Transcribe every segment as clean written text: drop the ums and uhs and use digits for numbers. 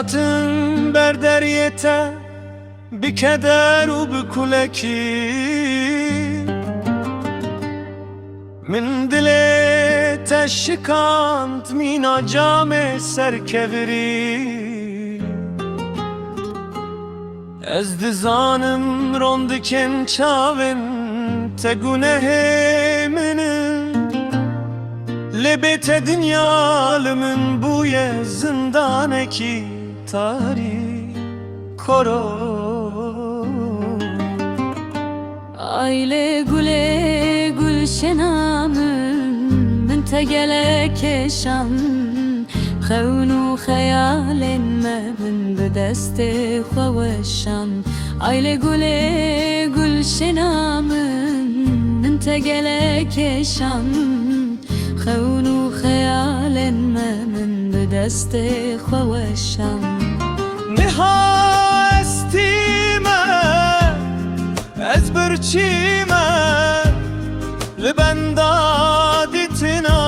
هاتن بردریته بکدر و بکلکی من دلت شکاند مینا جام سرکوری از دزانم روندکن چاون تگونه منم لبت دنیالمın بوی زندانکی تاری کرو Aile güle gülşenamın من تگلک شم خون و خیالن من به دست خوشم Aile güle gülşenamın من تگلک شم خون و خیالن من به دست خوشم نهاستیمه از برچیمه لبندادی تناتمازه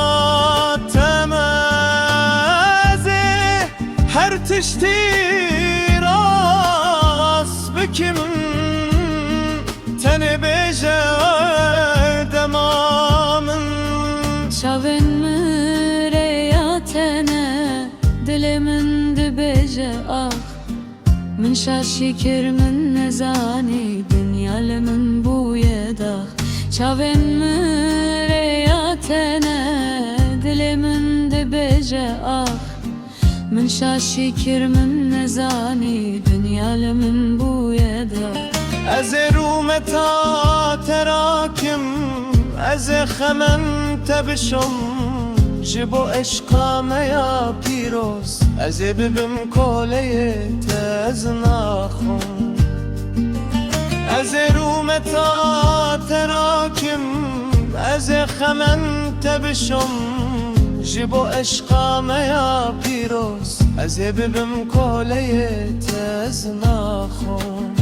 هر تشتی راست بکم تنه بیجه دمامن Çavın müreyatene dilimin dibece ah من şaşikir min nezani dünyalımın bu yedah Çavın müreyatene dilimin dibece ah من şaşikir min nezani dünyalımın bu yedah از رومتا تراکم از خمن تبشم جبو عشقام یا پیروز از ببم کله تزناخم از رومتا تراکم از خمن تبشم جبو عشقام یا پیروز از ببم کله تزناخم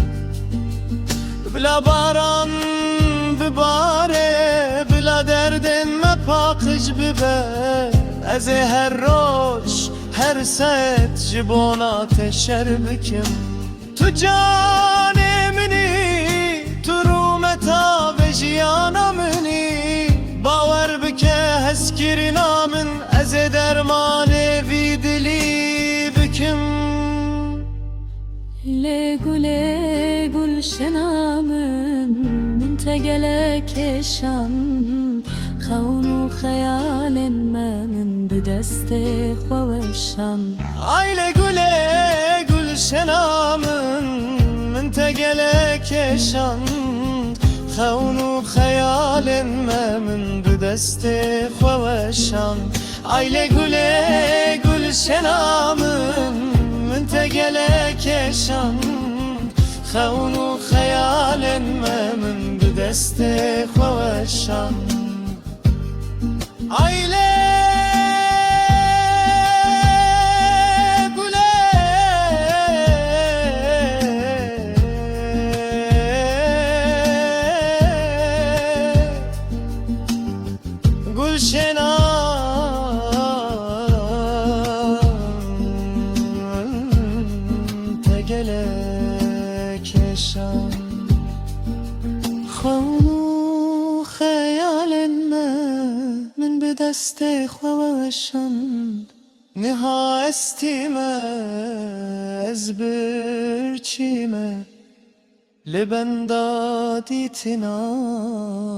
بلا باران بباره بلا دردن مپاقش ببه از هر روش هر ساعت جبونات شر بکم تو جان منی تو رومتا و جیانا منی باور بکه هسکرینا من از درمان وی دلی بکم Le güle gülşenamın من تگلک شم خون و خیالن من به دست خوشم Aile güle gülşenamın من تگلک شم خون و خیالن من به دست خوشم Aile güle gülşenamın من تگلک شم خون و خیالن من به دست خوشم Aile گلکشم خون خیال من به دست خوشم نها استیمه از برچیمه لبندادی تناتمه